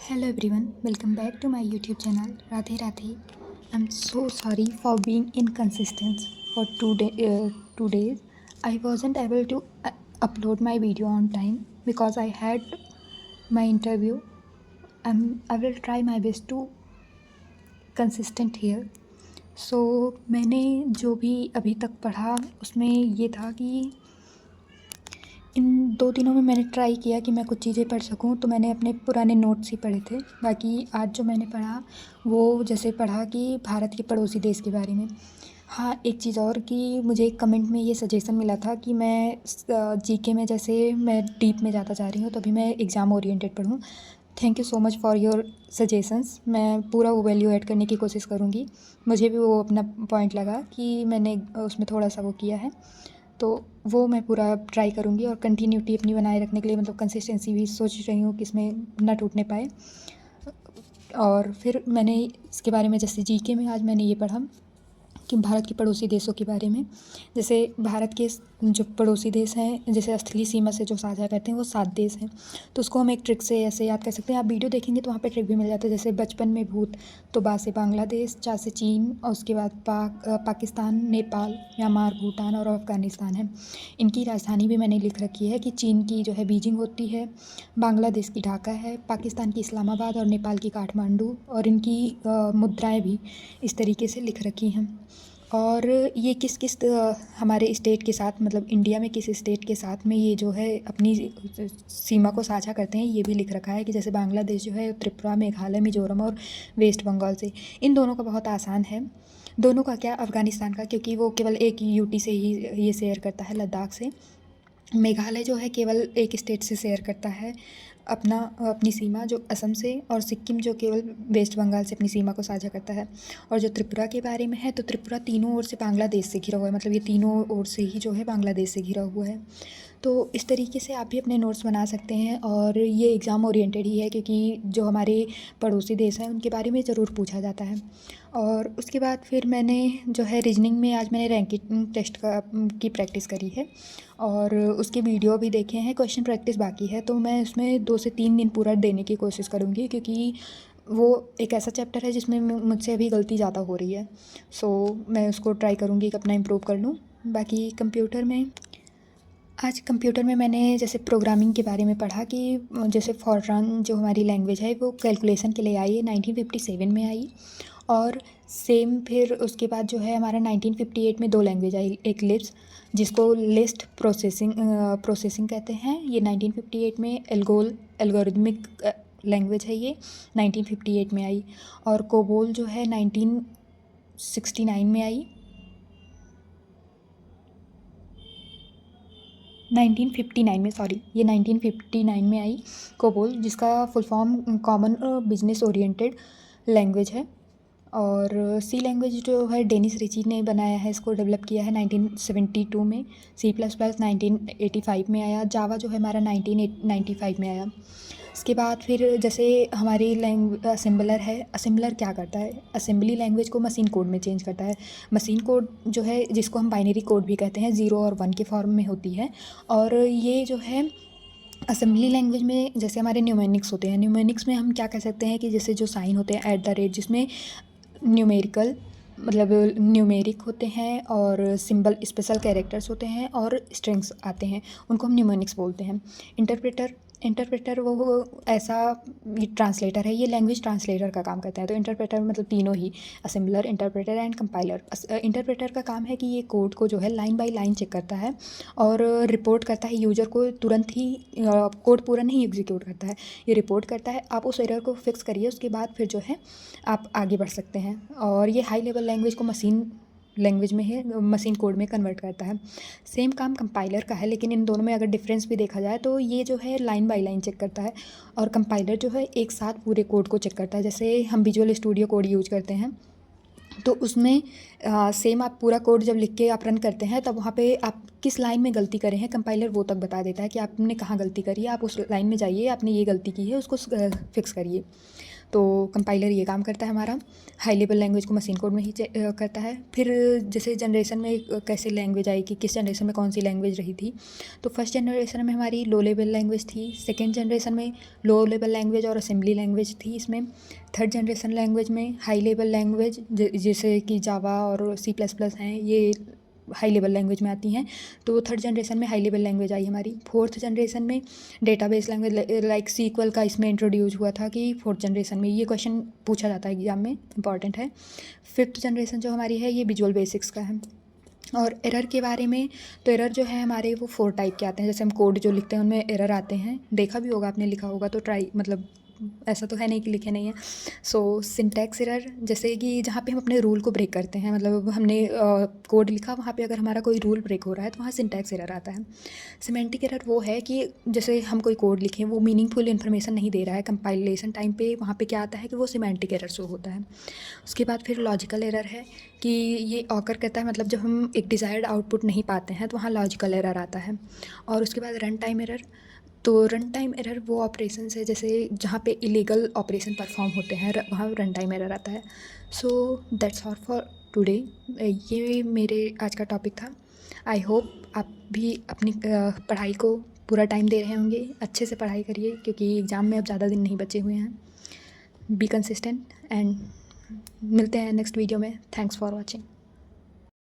Hello everyone, welcome back to my YouTube channel Radhe Radhe. I'm so sorry for being inconsistent for 2 days. I wasn't able to upload my video on time because I had my interview. I will try my best to consistent here. So मैंने जो भी अभी तक पढ़ा उसमें ये था कि इन 2 दिनों में मैंने ट्राई किया कि मैं कुछ चीज़ें पढ़ सकूं, तो मैंने अपने पुराने नोट्स ही पढ़े थे। बाकी आज जो मैंने पढ़ा वो जैसे पढ़ा कि भारत के पड़ोसी देश के बारे में। हाँ, एक चीज़ और कि मुझे एक कमेंट में ये सजेशन मिला था कि मैं जीके में जैसे मैं डीप में ज़्यादा जा रही हूँ, तो अभी मैं एग्ज़ाम ओरिएंटेड पढूँ। Thank you so much for your suggestions. मैं पूरा वो वैल्यू ऐड करने की कोशिश करूँगी। मुझे भी वो अपना पॉइंट लगा कि मैंने उसमें थोड़ा सा वो किया है, तो वो मैं पूरा ट्राई करूँगी और कंटिन्यूटी अपनी बनाए रखने के लिए मतलब कंसिस्टेंसी भी सोच रही हूँ कि इसमें ना टूटने पाए। और फिर मैंने इसके बारे में जैसे जीके में आज मैंने ये पढ़ा कि भारत के पड़ोसी देशों के बारे में। जैसे भारत के जो पड़ोसी देश हैं, जैसे स्थलीय सीमा से जो साझा करते हैं वो 7 देश हैं, तो उसको हम एक ट्रिक से ऐसे याद कर सकते हैं। आप वीडियो देखेंगे तो वहाँ पे ट्रिक भी मिल जाता है, जैसे बचपन में भूत, तो बा से बांग्लादेश, चा से चीन और उसके बाद पाकिस्तान, नेपाल, म्यांमार, भूटान और अफ़गानिस्तान है। इनकी राजधानी भी मैंने लिख रखी है कि चीन की जो है बीजिंग होती है, बांग्लादेश की ढाका है, पाकिस्तान की इस्लामाबाद और नेपाल की काठमांडू, और इनकी मुद्राएँ भी इस तरीके से लिख रखी हैं। और ये किस किस हमारे स्टेट के साथ मतलब इंडिया में किस स्टेट के साथ में ये जो है अपनी सीमा को साझा करते हैं ये भी लिख रखा है कि जैसे बांग्लादेश जो है त्रिपुरा, मेघालय, मिजोरम और वेस्ट बंगाल से। इन दोनों का बहुत आसान है। दोनों का क्या, अफ़गानिस्तान का, क्योंकि वो केवल एक यूटी से ही ये शेयर करता है, लद्दाख से। मेघालय जो है केवल एक स्टेट से शेयर करता है अपनी सीमा, जो असम से, और सिक्किम जो केवल वेस्ट बंगाल से अपनी सीमा को साझा करता है। और जो त्रिपुरा के बारे में है, तो त्रिपुरा तीनों ओर से बांग्लादेश से घिरा हुआ है, मतलब ये तीनों ओर से ही जो है बांग्लादेश से घिरा हुआ है। तो इस तरीके से आप भी अपने नोट्स बना सकते हैं, और ये एग्ज़ाम ओरिएंटेड ही है क्योंकि जो हमारे पड़ोसी देश हैं उनके बारे में ज़रूर पूछा जाता है। और उसके बाद फिर मैंने जो है रीजनिंग में आज मैंने रैंकिंग टेस्ट की प्रैक्टिस करी है और उसके वीडियो भी देखे हैं। क्वेश्चन प्रैक्टिस बाकी है, तो मैं उसमें 2 से 3 दिन पूरा देने की कोशिश करूँगी क्योंकि वो एक ऐसा चैप्टर है जिसमें मुझसे अभी गलती ज़्यादा हो रही है। सो मैं उसको ट्राई करूँगी कि अपना इम्प्रूव कर लूँ। बाकी कंप्यूटर में मैंने जैसे प्रोग्रामिंग के बारे में पढ़ा कि जैसे फॉरट्रान जो हमारी लैंग्वेज है वो कैलकुलेशन के लिए आई है, 1957 में आई। और सेम फिर उसके बाद जो है हमारा 1958 में 2 लैंग्वेज आई, एक लिस्प जिसको लिस्ट प्रोसेसिंग कहते हैं, ये 1958 में, एल्गोरिथमिक लैंग्वेज है ये, 1958 में आई। और कोबोल जो है 1969 में आई, 1959 में, सॉरी, ये 1959 में आई कोबोल, जिसका full form common business oriented language है। और सी लैंग्वेज जो है डेनिस रिची ने बनाया है, इसको डेवलप किया है 1972 में। C++ 1985 में आया। जावा जो है हमारा 1995 में आया। इसके बाद फिर जैसे हमारी असेंबलर है, असेंबलर क्या करता है, असेंबली लैंग्वेज को मशीन कोड में चेंज करता है। मशीन कोड जो है जिसको हम बाइनरी कोड भी कहते हैं, 0 और 1 के फॉर्म में होती है। और ये जो है असेंबली लैंग्वेज में जैसे हमारे न्यूमेरिक्स होते हैं, न्यूमेरिक्स में हम क्या कह सकते हैं कि जैसे जो साइन होते हैं @ जिसमें न्यूमेरिकल मतलब न्यूमेरिक होते हैं और सिंबल स्पेशल कैरेक्टर्स होते हैं और स्ट्रिंग्स आते हैं, उनको हम न्यूमेरिक्स बोलते हैं। इंटरप्रेटर वो ऐसा ट्रांसलेटर है, ये लैंग्वेज ट्रांसलेटर का काम करता है। तो इंटरप्रेटर मतलब तीनों ही, assembler, interpreter and compiler. Interpreter का काम है कि ये कोड को जो है लाइन बाय लाइन चेक करता है और रिपोर्ट करता है यूजर को, तुरंत ही कोड पूरा नहीं एग्जीक्यूट करता है, ये रिपोर्ट करता है। आप उस एरर को फिक्स करिए, उसके बाद फिर जो है आप आगे बढ़ सकते हैं। और ये हाई लेवल लैंग्वेज को मशीन लैंग्वेज में है, मशीन कोड में कन्वर्ट करता है। सेम काम कंपाइलर का है, लेकिन इन दोनों में अगर डिफरेंस भी देखा जाए तो ये जो है लाइन बाय लाइन चेक करता है और कंपाइलर जो है एक साथ पूरे कोड को चेक करता है। जैसे हम विजुअल स्टूडियो कोड यूज करते हैं तो उसमें सेम आप पूरा कोड जब लिख के आप रन करते हैं तब वहाँ पे आप किस लाइन में गलती करे हैं, कंपाइलर वो तक बता देता है कि आपने कहाँ गलती करी है, आप उस लाइन में जाइए, आपने ये गलती की है, उसको फिक्स करिए। तो कंपाइलर ये काम करता है हमारा, हाई लेवल लैंग्वेज को मशीन कोड में ही करता है। फिर जैसे जनरेशन में कैसे लैंग्वेज आई कि किस जनरेशन में कौन सी लैंग्वेज रही थी, तो फर्स्ट जनरेशन में हमारी लो लेवल लैंग्वेज थी, सेकेंड जनरेशन में लो लेवल लैंग्वेज और असेंबली लैंग्वेज थी इसमें, थर्ड जनरेशन लैंग्वेज में हाई लेवल लैंग्वेज जैसे कि जावा और C++ हैं, ये हाई लेवल लैंग्वेज में आती हैं। तो थर्ड जनरेशन में हाई लेवल लैंग्वेज आई हमारी। फोर्थ जनरेशन में डेटाबेस लैंग्वेज लाइक SQL का इसमें इंट्रोड्यूस हुआ था कि फोर्थ जनरेशन में, ये क्वेश्चन पूछा जाता है एग्जाम में, इंपॉर्टेंट है। फिफ्थ जनरेशन जो हमारी है ये विजुअल बेसिक्स का है। और एरर के बारे में, तो एरर जो है हमारे वो 4 टाइप के आते हैं। जैसे हम कोड जो लिखते हैं उनमें एरर आते हैं, देखा भी होगा आपने, लिखा होगा तो ट्राई, मतलब ऐसा तो है नहीं कि लिखे नहीं है। सो सिंटैक्स एरर, जैसे कि जहाँ पे हम अपने रूल को ब्रेक करते हैं, मतलब हमने कोड लिखा, वहाँ पे अगर हमारा कोई रूल ब्रेक हो रहा है तो वहाँ सिंटैक्स एरर आता है। सिमेंटिक एरर वो है कि जैसे हम कोई कोड लिखें, वो मीनिंगफुल इन्फॉर्मेशन नहीं दे रहा है कंपाइलेशन टाइम पे, वहाँ पे क्या आता है कि वो सिमेंटिक एरर शो होता है। उसके बाद फिर लॉजिकल एरर है कि ये ऑकर करता है, मतलब जब हम एक डिज़ायर्ड आउटपुट नहीं पाते हैं तो वहाँ लॉजिकल एरर आता है। और उसके बाद रन टाइम एरर, तो रन टाइम एरर वो ऑपरेशन है जैसे जहाँ पे इलीगल ऑपरेशन परफॉर्म होते हैं, वहाँ रन टाइम एरर आता है। So that's all for today, ये मेरे आज का टॉपिक था। आई होप आप भी अपनी पढ़ाई को पूरा टाइम दे रहे होंगे, अच्छे से पढ़ाई करिए क्योंकि एग्ज़ाम में अब ज़्यादा दिन नहीं बचे हुए हैं। बी कंसिस्टेंट एंड मिलते हैं नेक्स्ट वीडियो में। Thanks for watching.